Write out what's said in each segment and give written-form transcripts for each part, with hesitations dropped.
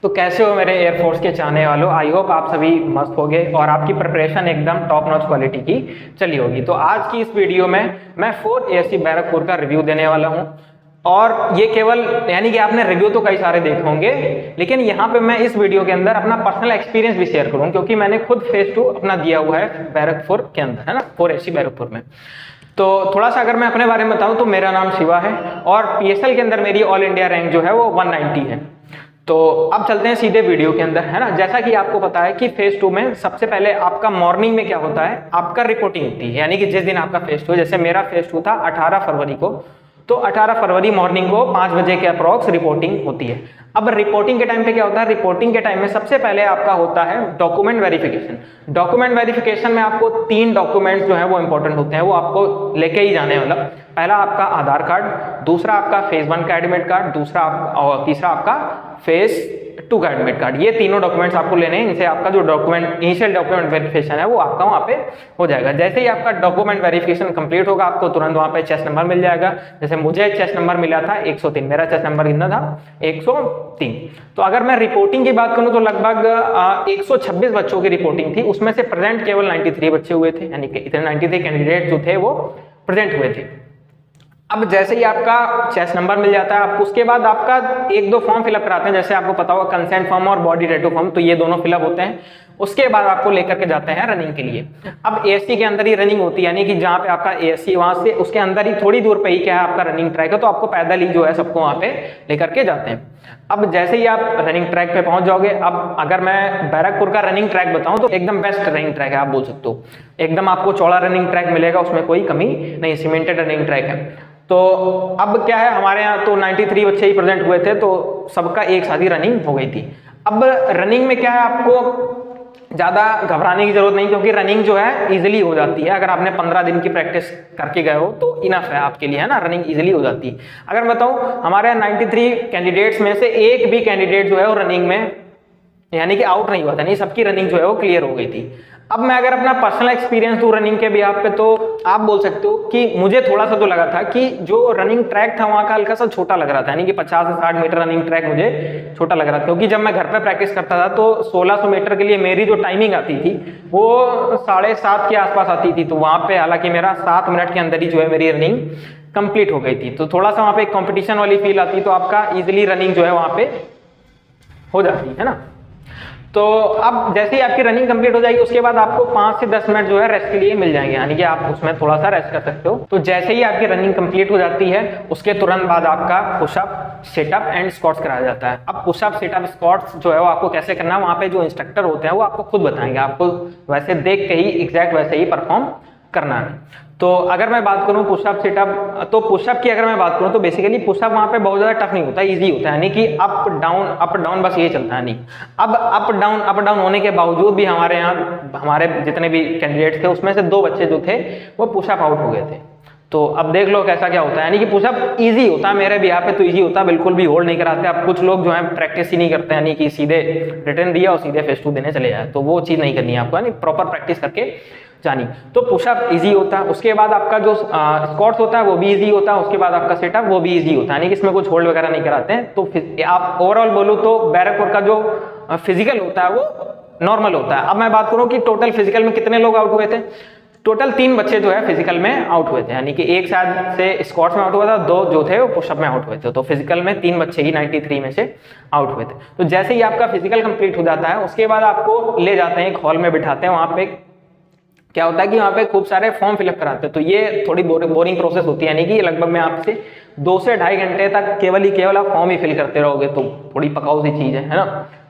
तो कैसे हो मेरे एयरफोर्स के चाहने वालों। आई होप आप सभी मस्त होगे और आपकी प्रिपरेशन एकदम टॉप नॉच क्वालिटी की चली होगी। तो आज की इस वीडियो में मैं 4 ASC बैरकपुर का रिव्यू देने वाला हूं। और ये केवल यानी कि आपने रिव्यू तो कई सारे देखे होंगे, लेकिन यहाँ पे मैं इस वीडियो के अंदर अपना पर्सनल एक्सपीरियंस भी शेयर करूँ, क्योंकि मैंने खुद फेज 2 अपना दिया हुआ है बैरकपुर के अंदर, है ना, 4 ASC बैरकपुर में। तो थोड़ा सा अगर मैं अपने बारे में बताऊं तो मेरा नाम शिवा है और PSL के अंदर मेरी ऑल इंडिया रैंक जो है वो 190 है। तो अब चलते हैं सीधे वीडियो के अंदर, है ना। जैसा कि आपको पता है कि फेज 2 में सबसे पहले आपका मॉर्निंग में क्या होता है, आपका रिपोर्टिंग होती है। यानी कि जिस दिन आपका फेज 2, जैसे मेरा फेज 2 था 18 फरवरी को, तो 18 फरवरी मॉर्निंग को 5 बजे के अप्रॉक्स रिपोर्टिंग होती है। अब रिपोर्टिंग के टाइम पे क्या होता है, रिपोर्टिंग के टाइम में सबसे पहले आपका होता है डॉक्यूमेंट वेरिफिकेशन। डॉक्यूमेंट वेरिफिकेशन में आपको 3 डॉक्यूमेंट्स जो है वो इंपॉर्टेंट होते हैं, वो आपको लेके ही जाने, मतलब पहला आपका आधार कार्ड, दूसरा आपका फेज 1 का एडमिट कार्ड, तीसरा आपका फेज 2 का एडमिट कार्ड। ये तीनों डॉक्यूमेंट्स आपको लेने हैं। इनसे आपका जो डॉक्यूमेंट इनिशियल डॉक्यूमेंट वेरिफिकेशन है वो आपका वहाँ पे हो जाएगा। जैसे ही आपका डॉक्यूमेंट वेरिफिकेशन कंप्लीट होगा, आपको तुरंत वहाँ पे चेस्ट नंबर मिल जाएगा। जैसे मुझे चेस्ट नंबर मिला था 103, मेरा चेस्ट नंबर कितना था 103। तो अगर मैं रिपोर्टिंग की बात करूँ तो लगभग 126 बच्चों की रिपोर्टिंग थी, उसमें से प्रेजेंट केवल 93 बच्चे हुए थे, यानी कि इतने 93 कैंडिडेट जो थे वो प्रेजेंट हुए थे। अब जैसे ही आपका चेस्ट नंबर मिल जाता है, आपको उसके बाद आपका 1-2 फॉर्म फिलअप कराते हैं, जैसे आपको पता होगा कंसेंट फॉर्म और बॉडी टैटू फॉर्म, तो ये दोनों फिलअप होते हैं। उसके बाद आपको लेकर के जाते हैं रनिंग के लिए। अब ASC के अंदर ही रनिंग होती है, यानी कि जहाँ पे आपका ASC वहां से उसके अंदर ही थोड़ी दूर पे ही क्या है आपका रनिंग ट्रैक है, तो आपको पैदल ही जो है सबको वहां पे लेकर के जाते हैं। अब जैसे ही आप रनिंग ट्रैक पे पहुंच जाओगे, अब अगर मैं बैरकपुर का रनिंग ट्रैक बताऊं तो एकदम बेस्ट रनिंग ट्रैक है, आप बोल सकते हो। एकदम आपको चौड़ा रनिंग ट्रैक मिलेगा, उसमें कोई कमी नहीं, सीमेंटेड रनिंग ट्रैक है। तो अब क्या है, हमारे यहाँ तो 93 बच्चे ही प्रेजेंट हुए थे, तो सबका एक साथ ही रनिंग हो गई थी। अब रनिंग में क्या है, आपको ज्यादा घबराने की जरूरत नहीं, क्योंकि रनिंग जो है इजीली हो जाती है। अगर आपने 15 दिन की प्रैक्टिस करके गए हो तो इनफ है आपके लिए, है ना, रनिंग इजीली हो जाती है। अगर मैं बताऊं, हमारे यहाँ 93 कैंडिडेट्स में से एक भी कैंडिडेट जो है वो रनिंग में यानी कि आउट नहीं हुआ था, नहीं, सबकी रनिंग जो है वो क्लियर हो गई थी। अब मैं अगर अपना पर्सनल एक्सपीरियंस दूं रनिंग के बिहाफ पे, तो आप बोल सकते हो कि मुझे थोड़ा सा तो लगा था कि जो रनिंग ट्रैक था वहां का हल्का सा छोटा लग रहा था, यानी कि 50 से 60 मीटर रनिंग ट्रैक मुझे छोटा लग रहा था, क्योंकि जब मैं घर पे प्रैक्टिस करता था तो 1600 मीटर के लिए मेरी जो टाइमिंग आती थी वो 7:30 के आसपास आती थी। तो वहां पे हालांकि मेरा 7 मिनट के अंदर ही जो है मेरी रनिंग कंप्लीट हो गई थी, तो थोड़ा सा वहां पे कॉम्पिटिशन वाली फील आती, तो आपका इजिली रनिंग जो है वहां पे हो जाती है ना। तो अब जैसे ही आपकी रनिंग कंप्लीट हो जाएगी, उसके बाद आपको 5 से 10 मिनट जो है रेस्ट के लिए मिल जाएंगे, यानी कि आप उसमें थोड़ा सा रेस्ट कर सकते हो। तो जैसे ही आपकी रनिंग कंप्लीट हो जाती है, उसके तुरंत बाद आपका पुशअप, सिटअप एंड स्क्वाट्स कराया जाता है। अब पुशअप, सिटअप, स्क्वाट्स जो है वो आपको कैसे करना है, वहां पे जो इंस्ट्रक्टर होते हैं वो आपको खुद बताएंगे, आपको वैसे देख के ही एग्जैक्ट वैसे ही परफॉर्म करना है। तो अगर मैं बात करूं पुशअप, सिटअप, तो पुशअप की अगर मैं बात करूं तो बेसिकली पुशअप वहां पे बहुत ज्यादा टफ नहीं होता, इजी होता है, यानी कि अप डाउन बस ये चलता है। नहीं, अब अप डाउन होने के बावजूद भी हमारे यहाँ हमारे जितने भी कैंडिडेट थे उसमें से 2 बच्चे जो थे वो पुशअप आउट हो गए थे। तो अब देख लो कैसा क्या होता है, यानी कि पुशअप इजी होता है, मेरे भी यहाँ पे तो इजी होता है, बिल्कुल भी होल्ड नहीं कराते। अब कुछ लोग जो है प्रैक्टिस ही नहीं करते, यानी कि सीधे रिटर्न दिया और सीधे फेज 2 देने चले जाए, तो वो चीज नहीं करनी है आपको, यानी प्रॉपर प्रैक्टिस करके जानी। तो पुशअप इजी होता है, उसके बाद आपका जो स्क्वाट्स होता है वो भी इजी होता है, उसके बाद आपका सेटअप वो भी इजी होता है, यानी कि इसमें कुछ होल्ड वगैरह नहीं कराते हैं। तो आप ओवरऑल बोलूं तो बैरकपुर का जो फिजिकल होता है वो नॉर्मल होता है। अब मैं बात करूं कि टोटल फिजिकल में कितने लोग आउट हुए थे, टोटल 3 बच्चे जो है फिजिकल में आउट हुए थे, यानी कि एक शायद से स्क्वाट्स में आउट हुआ था, 2 जो थे वो पुशअप में आउट हुए थे। तो फिजिकल में 3 बच्चे ही 93 में से आउट हुए थे। तो जैसे ही आपका फिजिकल कंप्लीट हो जाता है, उसके बाद आपको ले जाते हैं एक हॉल में बिठाते हैं। वहां पे क्या होता है कि वहाँ पे खूब सारे फॉर्म फिलअप कराते हैं, तो ये थोड़ी बोरिंग प्रोसेस होती है, यानी कि लगभग मैं आपसे 2 से 2.5 घंटे तक केवल आप फॉर्म ही फिल करते रहोगे, तो थोड़ी पकाऊ सी चीज है ना।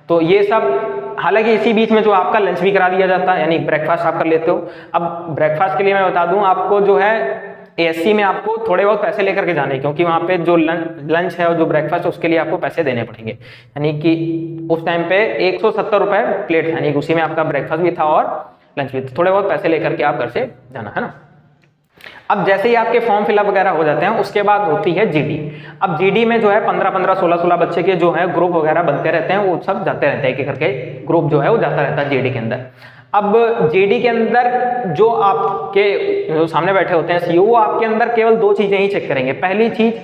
तो ये सब, हालांकि इसी बीच में जो आपका लंच भी करा दिया जाता है, यानी ब्रेकफास्ट आप कर लेते हो। अब ब्रेकफास्ट के लिए मैं बता दूं आपको, जो है ASC में आपको थोड़े बहुत पैसे लेकर के जाने, क्योंकि वहाँ पे जो लंच है और जो ब्रेकफास्ट है उसके लिए आपको पैसे देने पड़ेंगे, यानी कि उस टाइम पे 170 रुपए प्लेट, यानी उसी में आपका ब्रेकफास्ट भी था और लंच भी, थोड़े बहुत पैसे लेकर के आप घर से जाना, है ना। अब जैसे ही आपके फॉर्म फिलअप वगैरह हो जाते हैं, उसके बाद होती है GD। अब GD में जो है 15-15, 16-16 बच्चे के जो है ग्रुप वगैरह बनते रहते हैं, वो सब जाते रहते हैं, एक एक करके ग्रुप जो है वो जाता रहता है GD के अंदर। अब GD के अंदर जो आपके जो सामने बैठे होते हैं CU, वो आपके अंदर केवल 2 चीजें ही चेक करेंगे। पहली चीज,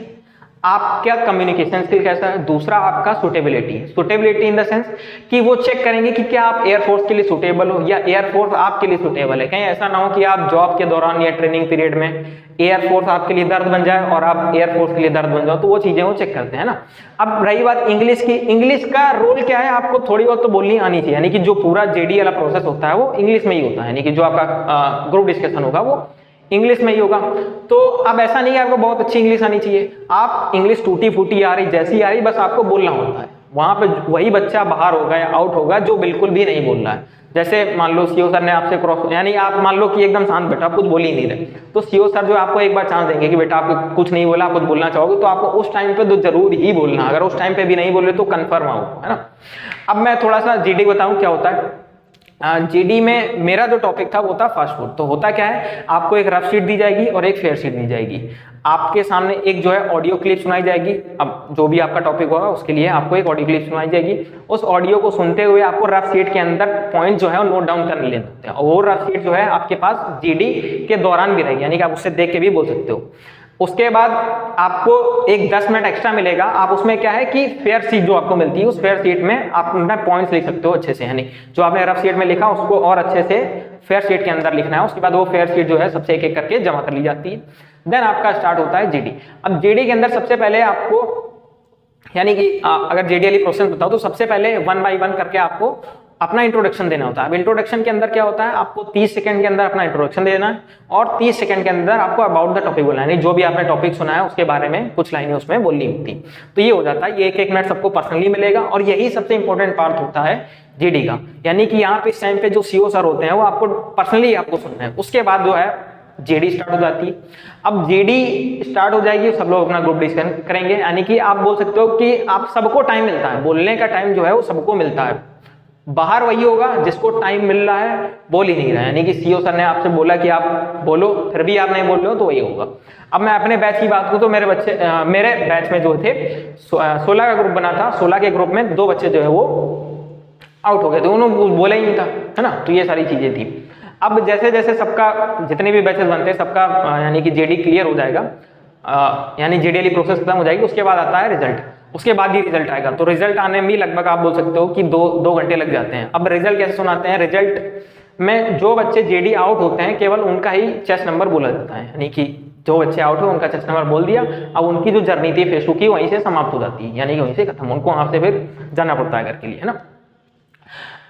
आपका कम्युनिकेशन स्किल कैसा है, दूसरा आपका suitability. Suitability in the sense कि वो चेक करेंगे कि क्या आप एयरफोर्स के लिए सुटेबल हो या एयरफोर्स आपके लिए सुटेबल है। कहीं ऐसा ना हो कि आप जॉब के दौरान या ट्रेनिंग पीरियड में एयरफोर्स आपके लिए दर्द बन जाए और आप एयरफोर्स के लिए दर्द बन जाओ, तो वो चीजें वो चेक करते हैं ना। अब रही बात इंग्लिश की, इंग्लिश का रोल क्या है, आपको थोड़ी बहुत तो बोलनी आनी चाहिए, यानी कि जो पूरा जेडी वाला प्रोसेस होता है वो इंग्लिश में ही होता है, यानी कि जो आपका ग्रुप डिस्कशन होगा वो इंग्लिश में ही होगा। तो अब ऐसा नहीं है आपको बहुत अच्छी इंग्लिश आनी चाहिए, आप इंग्लिश टूटी फूटी आ रही जैसी आ रही, बस आपको बोलना होता है। वहां पे वही बच्चा बाहर होगा या आउट होगा जो बिल्कुल भी नहीं बोल रहा है। जैसे मान लो सीओ सर ने आपसे क्रॉस, यानी आप मान लो कि एकदम शांत बैठा, आप कुछ बोल ही नहीं रहे, तो सीओ सर जो आपको एक बार चांस देंगे कि बेटा आपको कुछ नहीं बोला, आप कुछ बोलना चाहोगे, तो आपको उस टाइम पे तो जरूर ही बोलना। अगर उस टाइम पे भी नहीं बोले तो कन्फर्म आओ, है ना। अब मैं थोड़ा सा जीडी बताऊं क्या होता है। जीडी में मेरा जो टॉपिक था वो था फास्ट फूड। तो होता क्या है, आपको एक रफ शीट दी जाएगी और एक फेयर शीट दी जाएगी। आपके सामने एक जो है ऑडियो क्लिप सुनाई जाएगी। अब जो भी आपका टॉपिक होगा उसके लिए आपको एक ऑडियो क्लिप सुनाई जाएगी। उस ऑडियो को सुनते हुए आपको रफ शीट के अंदर पॉइंट जो है वो नोट डाउन कर लेने होते हैं, और वो रफ शीट जो है आपके पास जीडी के दौरान भी रहेगी, यानी कि आप उससे देख के भी बोल सकते हो। उसके बाद आपको एक 10 मिनट एक्स्ट्रा मिलेगा। आप उसमें क्या है कि फेयर शीट जो आपको मिलती है, उस फेयर शीट में आप अपना पॉइंट्स लिख सकते हो अच्छे से, यानी जो आपने रफ शीट में लिखा उसको और अच्छे से फेयर शीट के अंदर लिखना है। उसके बाद वो फेयर शीट जो है सबसे एक एक करके जमा कर ली जाती है। देन आपका स्टार्ट होता है जीडी। अब जीडी के अंदर सबसे पहले आपको, यानी कि अगर जीडी वाली प्रोसेस बताओ तो सबसे पहले 1 बाय 1 करके आपको अपना इंट्रोडक्शन देना होता है। अब इंट्रोडक्शन के अंदर क्या होता है, आपको 30 सेकंड के अंदर अपना इंट्रोडक्शन देना है और 30 सेकंड के अंदर आपको अबाउट द टॉपिक बोलना है, यानी जो भी आपने टॉपिक सुना है उसके बारे में कुछ लाइनें उसमें बोलनी होती। तो ये हो जाता है, ये 1-1 मिनट सबको पर्सनली मिलेगा और यही सबसे इंपॉर्टेंट पार्ट होता है जीडी का, यानी कि यहाँ पे इस टाइम पे जो सीओ सर होते हैं वो आपको पर्सनली आपको सुनना है। उसके बाद जो है जेडी स्टार्ट हो जाती है। अब जेडी स्टार्ट हो जाएगी, सब लोग अपना ग्रुप डिस्कशन करेंगे, यानी कि आप बोल सकते हो कि आप सबको टाइम मिलता है, बोलने का टाइम जो है वो सबको मिलता है। बाहर वही होगा जिसको टाइम मिल रहा है बोल ही नहीं रहा है, यानी कि सीओ सर ने आपसे बोला कि आप बोलो, फिर भी आप नहीं बोल रहे हो, तो वही होगा। अब मैं अपने बैच की बात करूं तो मेरे बैच में जो थे 16 का ग्रुप बना था। 16 के ग्रुप में 2 बच्चे जो है वो आउट हो गए थे, उन्होंने बोला ही नहीं था, है ना। तो ये सारी चीजें थी। अब जैसे जैसे सबका जितने भी बैचेस बनते हैं सबका यानी कि जेडी क्लियर हो जाएगा, यानी जेडी वाली प्रोसेस खत्म हो जाएगी, उसके बाद आता है रिजल्ट। उसके बाद ही रिजल्ट आएगा। तो रिजल्ट आने में लगभग आप बोल सकते हो कि 2 घंटे लग जाते हैं। अब रिजल्ट कैसे सुनाते हैं, रिजल्ट में जो बच्चे जेडी आउट होते हैं केवल उनका ही चेस्ट नंबर बोला जाता है, यानी कि जो बच्चे आउट हो उनका चेस्ट नंबर बोल दिया। अब उनकी जो जर्नी थी फेस 2 की वहीं से समाप्त हो जाती है, यानी कि वहीं से खत्म, उनको वहां से फिर जाना पड़ता है घर के लिए, है ना।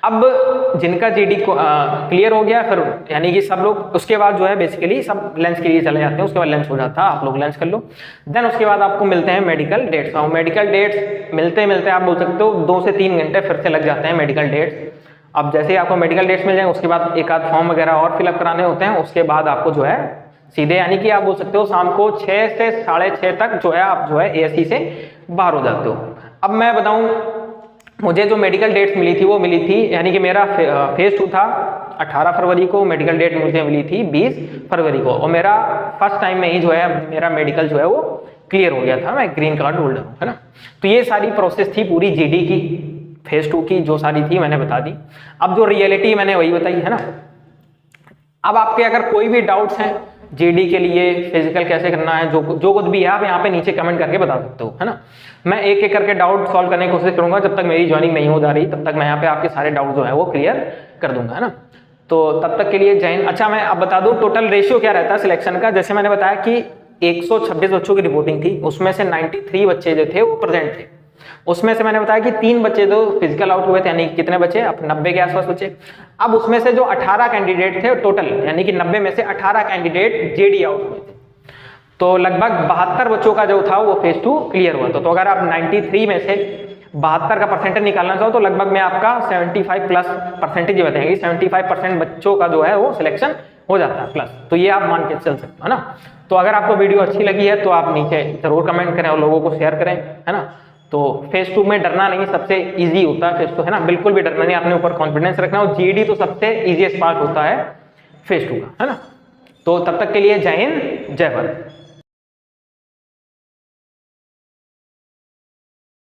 अब जिनका जीडी क्लियर हो गया फिर यानी कि सब लोग उसके बाद जो है बेसिकली सब लंच के लिए चले जाते हैं। उसके बाद लंच हो जाता है, आप लोग लंच कर लो। देन उसके बाद आपको मिलते हैं मेडिकल डेट्स। और मेडिकल डेट्स मिलते मिलते आप बोल सकते हो 2 से 3 घंटे फिर से लग जाते हैं मेडिकल डेट्स। अब जैसे ही आपको मेडिकल डेट्स मिल जाए उसके बाद एक आध फॉर्म वगैरह और फिलअप कराने होते हैं। उसके बाद आपको जो है सीधे यानी कि आप बोल सकते हो शाम को 6 से 6:30 तक जो है आप जो है एएससी से बाहर हो जाते हो। अब मैं बताऊं, मुझे जो मेडिकल डेट्स मिली थी वो मिली थी, यानी कि मेरा फेज 2 था 18 फरवरी को, मेडिकल डेट मुझे मिली थी 20 फरवरी को, और मेरा फर्स्ट टाइम में ही जो है मेरा मेडिकल जो है वो क्लियर हो गया था। मैं ग्रीन कार्ड होल्डर हूँ, है ना। तो ये सारी प्रोसेस थी पूरी जीडी की, फेज 2 की जो सारी थी मैंने बता दी। अब जो रियलिटी मैंने वही बताई, है ना। अब आपके अगर कोई भी डाउट्स हैं जीडी के लिए, फिजिकल कैसे करना है, जो कुछ भी है आप यहाँ पे नीचे कमेंट करके बता सकते हो, है ना। मैं एक एक करके डाउट सॉल्व करने की कोशिश करूंगा। जब तक मेरी ज्वाइनिंग नहीं हो जा रही तब तक मैं यहाँ पे आपके सारे डाउट जो है वो क्लियर कर दूंगा, है ना। तो तब तक के लिए जय हिंद। अच्छा मैं अब बता दूं टोटल रेशियो क्या रहता है सिलेक्शन का। जैसे मैंने बताया कि 126 बच्चों की रिपोर्टिंग थी, उसमें से 93 बच्चे जो थे वो प्रेजेंट थे। उसमें से मैंने बताया कि 3 बच्चे जो फिजिकल आउट हुए थे, यानी कितने बचे, अब 90 के आसपास बचे। अब उसमें से जो 18 कैंडिडेट थे टोटल, यानी कि 90 में से 18 कैंडिडेट जेडी आउट हुए थे। तो लगभग 72 बच्चों का जो था वो फेज 2 क्लियर हुआ था। तो अगर आप 93 में से 72 का परसेंटेज निकालना चाहो तो लगभग में आपका 75 प्लस परसेंटेज बताएंगे, 75% बच्चों का जो है वो सिलेक्शन हो जाता है प्लस। तो ये आप मान के चल सकते हो, है ना। तो अगर आपको वीडियो अच्छी लगी है तो आप नीचे जरूर कमेंट करें और लोगों को शेयर करें, है ना। तो फेज 2 में डरना नहीं, सबसे इजी होता है फेज 2, है ना। बिल्कुल भी डरना नहीं, अपने ऊपर कॉन्फिडेंस रखना। और जीडी तो सबसे इजीएस्ट पार्ट होता है फेज 2 का, है ना। तो तब तक के लिए जय हिंद, जय भारत।